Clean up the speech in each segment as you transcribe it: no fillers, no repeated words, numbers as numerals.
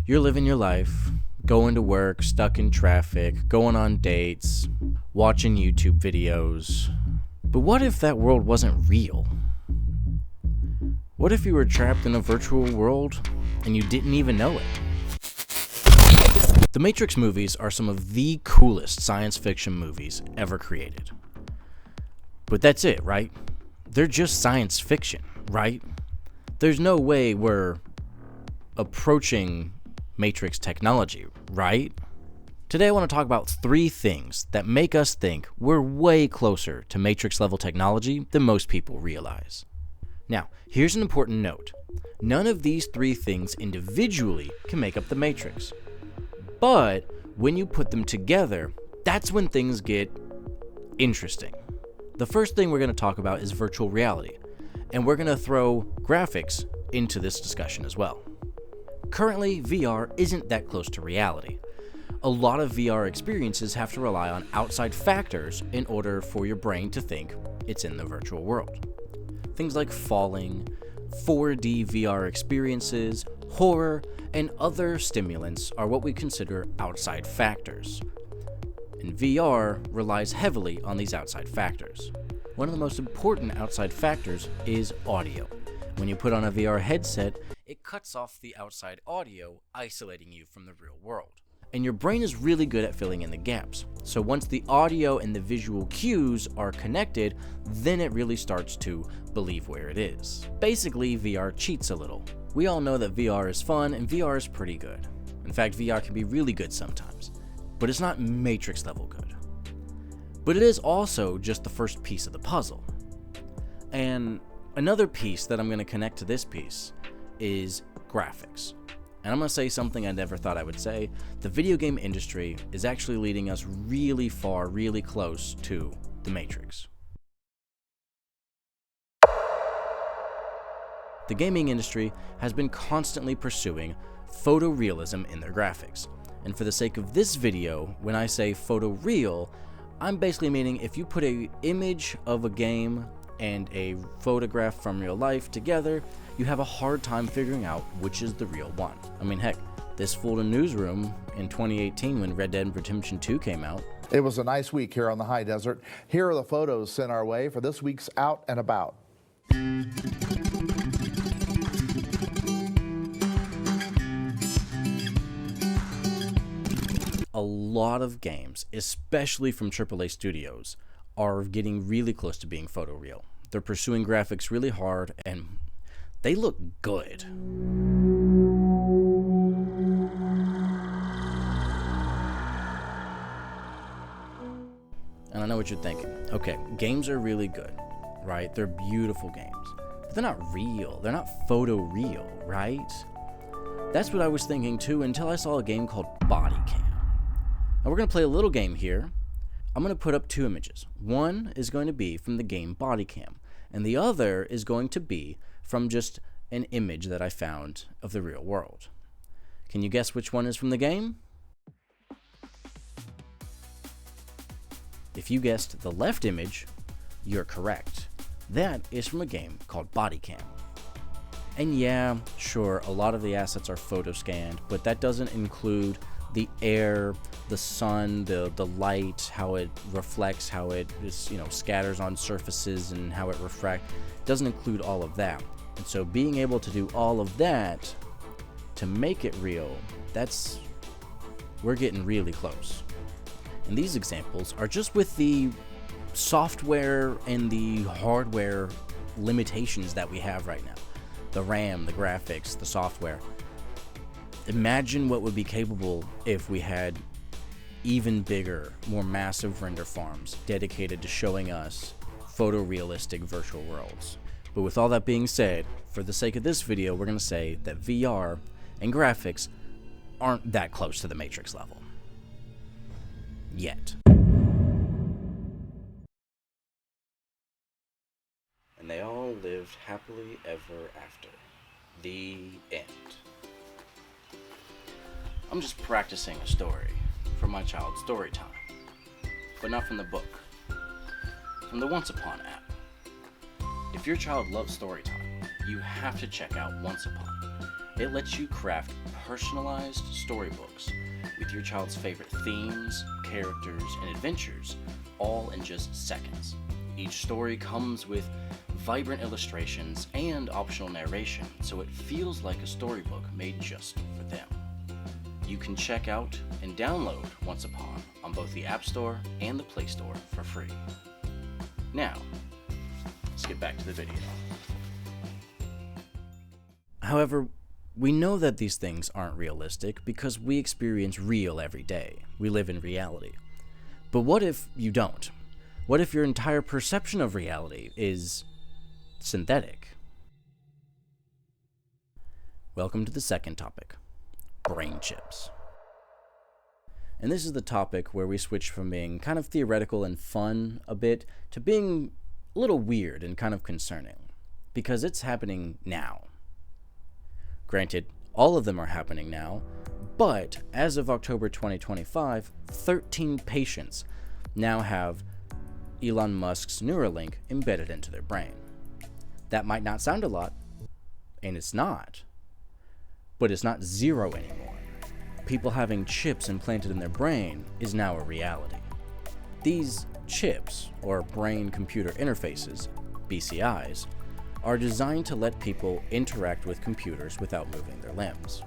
You're living your life, going to work, stuck in traffic, going on dates, watching YouTube videos. But what if that world wasn't real? What if you were trapped in a virtual world and you didn't even know it? The Matrix movies are some of the coolest science fiction movies ever created. But that's it, right? They're just science fiction, right? There's no way we're approaching Matrix technology, right? Today I want to talk about 3 things that make us think we're way closer to Matrix level technology than most people realize. Now, here's an important note. None of these 3 things individually can make up the Matrix. But when you put them together, that's when things get interesting. The first thing we're going to talk about is virtual reality, and we're going to throw graphics into this discussion as well. Currently, VR isn't that close to reality. A lot of VR experiences have to rely on outside factors in order for your brain to think it's in the virtual world. Things like falling, 4D VR experiences, horror, and other stimulants are what we consider outside factors. And VR relies heavily on these outside factors. One of the most important outside factors is audio. When you put on a VR headset, it cuts off the outside audio, isolating you from the real world. And your brain is really good at filling in the gaps. So once the audio and the visual cues are connected, then it really starts to believe where it is. Basically, VR cheats a little. We all know that VR is fun and VR is pretty good. In fact, VR can be really good sometimes, but it's not Matrix level good. But it is also just the first piece of the puzzle. And another piece that I'm going to connect to this piece is graphics. And I'm going to say something I never thought I would say. The video game industry is actually leading us really far, really close to the Matrix. The gaming industry has been constantly pursuing photorealism in their graphics. And for the sake of this video, when I say photoreal, I'm basically meaning if you put an image of a game and a photograph from real life together, you have a hard time figuring out which is the real one. I mean, heck, this fooled a newsroom in 2018 when Red Dead Redemption 2 came out. It was a nice week here on the high desert. Here are the photos sent our way for this week's Out and About. A lot of games, especially from AAA studios, are getting really close to being photoreal. They're pursuing graphics really hard, and they look good. And I know what you're thinking. Okay, games are really good, right? They're beautiful games. But they're not real. They're not photoreal, right? That's what I was thinking too until I saw a game called Body Cam. Now we're going to play a little game here. I'm going to put up 2 images. One is going to be from the game Body Cam, and the other is going to be from just an image that I found of the real world. Can you guess which one is from the game? If you guessed the left image, you're correct. That is from a game called Body Cam. And yeah, sure, a lot of the assets are photo scanned, but that doesn't include the air, the sun, the light, how it reflects, how it is, scatters on surfaces and how it refracts. It doesn't include all of that. And so being able to do all of that to make it real, we're getting really close. And these examples are just with the software and the hardware limitations that we have right now. The RAM, the graphics, the software. Imagine what would be capable if we had even bigger, more massive render farms dedicated to showing us photorealistic virtual worlds. But with all that being said, for the sake of this video, we're going to say that VR and graphics aren't that close to the Matrix level. Yet. And they all lived happily ever after. The end. I'm just practicing a story for my child's story time, but not from the book, from the Once Upon app. If your child loves story time, you have to check out Once Upon. It lets you craft personalized storybooks with your child's favorite themes, characters, and adventures, all in just seconds. Each story comes with vibrant illustrations and optional narration, so it feels like a storybook made just for them. You can check out and download Once Upon on both the App Store and the Play Store for free. Now, let's get back to the video. However, we know that these things aren't realistic because we experience real every day. We live in reality. But what if you don't? What if your entire perception of reality is synthetic? Welcome to the second topic, brain chips. And this is the topic where we switch from being kind of theoretical and fun a bit to being a little weird and kind of concerning, because it's happening now. Granted, all of them are happening now, but as of October 2025, 13 patients now have Elon Musk's Neuralink embedded into their brain. That might not sound a lot, and it's not, but it's not zero anymore. People having chips implanted in their brain is now a reality. These chips, or brain-computer interfaces, BCIs, are designed to let people interact with computers without moving their limbs.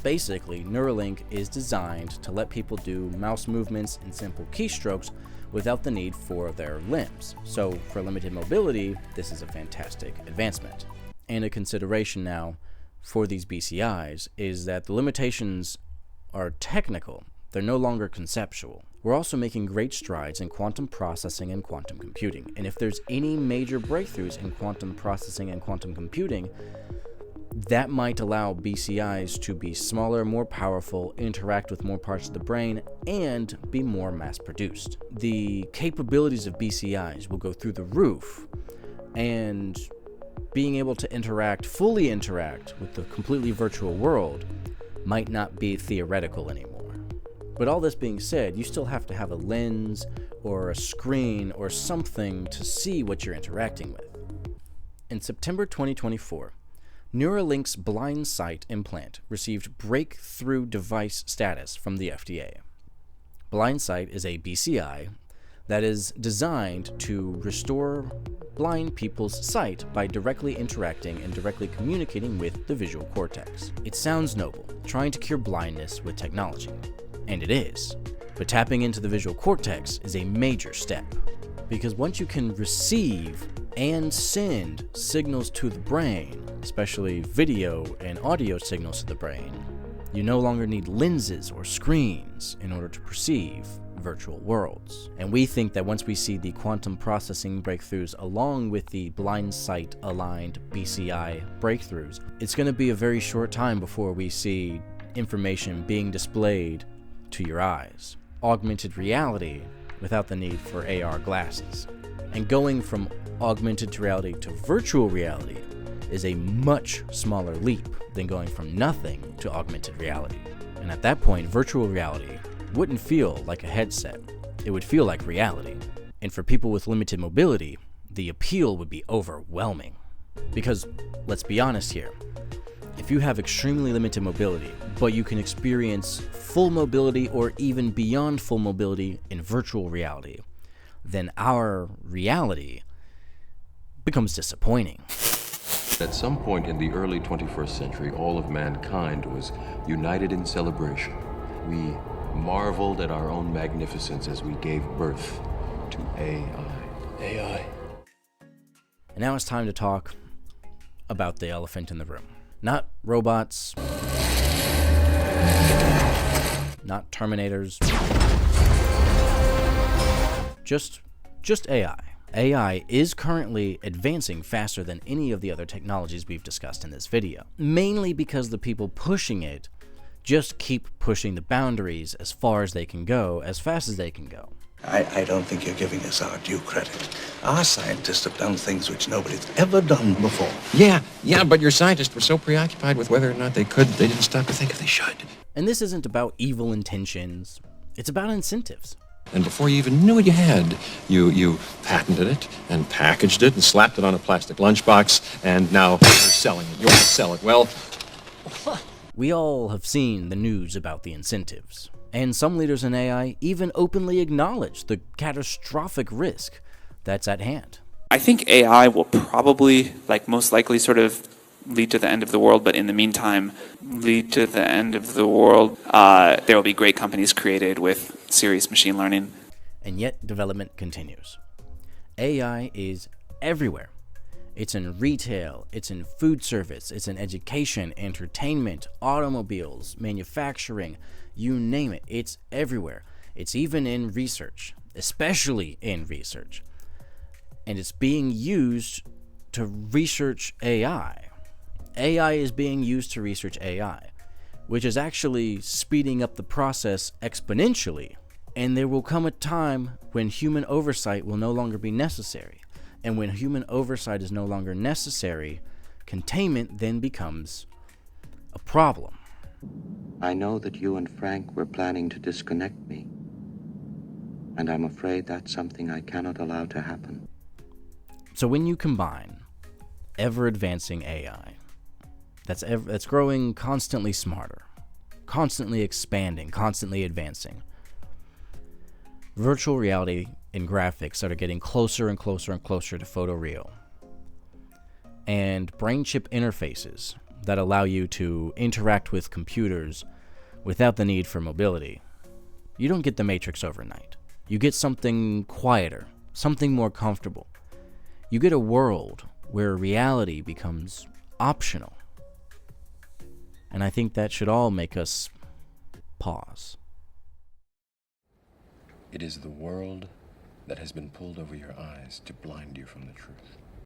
Basically, Neuralink is designed to let people do mouse movements and simple keystrokes without the need for their limbs. So for limited mobility, this is a fantastic advancement. And a consideration now for these BCIs is that the limitations are technical. They're no longer conceptual. We're also making great strides in quantum processing and quantum computing. And if there's any major breakthroughs in quantum processing and quantum computing, that might allow BCIs to be smaller, more powerful, interact with more parts of the brain, and be more mass-produced. The capabilities of BCIs will go through the roof, and being able to fully interact with the completely virtual world might not be theoretical anymore. But all this being said, you still have to have a lens or a screen or something to see what you're interacting with. In September 2024, Neuralink's blind sight implant received breakthrough device status from the FDA. Blind sight is a BCI that is designed to restore blind people's sight by directly interacting and directly communicating with the visual cortex. It sounds noble, trying to cure blindness with technology. And it is. But tapping into the visual cortex is a major step. Because once you can receive and send signals to the brain, especially video and audio signals to the brain, you no longer need lenses or screens in order to perceive virtual worlds. And we think that once we see the quantum processing breakthroughs along with the blind sight aligned BCI breakthroughs, it's going to be a very short time before we see information being displayed to your eyes. Augmented reality without the need for AR glasses. And going from augmented reality to virtual reality is a much smaller leap than going from nothing to augmented reality. And at that point, virtual reality wouldn't feel like a headset. It would feel like reality. And for people with limited mobility, the appeal would be overwhelming. Because, let's be honest here, if you have extremely limited mobility, but you can experience full mobility or even beyond full mobility in virtual reality, then our reality becomes disappointing. At some point in the early 21st century, all of mankind was united in celebration. We marveled at our own magnificence as we gave birth to AI. And now it's time to talk about the elephant in the room. Not robots, not Terminators, just AI. AI is currently advancing faster than any of the other technologies we've discussed in this video, mainly because the people pushing it just keep pushing the boundaries as far as they can go, as fast as they can go. I don't think you're giving us our due credit. Our scientists have done things which nobody's ever done before. Yeah, but your scientists were so preoccupied with whether or not they could, they didn't stop to think if they should. And this isn't about evil intentions, it's about incentives. And before you even knew what you had, you patented it and packaged it and slapped it on a plastic lunchbox, and now you're selling it. You want to sell it. Well, We all have seen the news about the incentives, and some leaders in AI even openly acknowledge the catastrophic risk that's at hand. I think AI will probably, most likely, sort of lead to the end of the world, but in the meantime, lead to the end of the world. There will be great companies created with serious machine learning. And yet, development continues. AI is everywhere. It's in retail, it's in food service, it's in education, entertainment, automobiles, manufacturing, you name it. It's everywhere. It's even in research, especially in research. And it's being used to research AI. AI is being used to research AI, which is actually speeding up the process exponentially. And there will come a time when human oversight will no longer be necessary. And when human oversight is no longer necessary, containment then becomes a problem. I know that you and Frank were planning to disconnect me, and I'm afraid that's something I cannot allow to happen. So when you combine ever-advancing AI, that's growing constantly smarter, constantly expanding, constantly advancing, virtual reality and graphics that are getting closer and closer and closer to photoreal, and brain chip interfaces that allow you to interact with computers without the need for mobility, you don't get the Matrix overnight. You get something quieter, something more comfortable. You get a world where reality becomes optional. And I think that should all make us pause. It is the world that has been pulled over your eyes to blind you from the truth.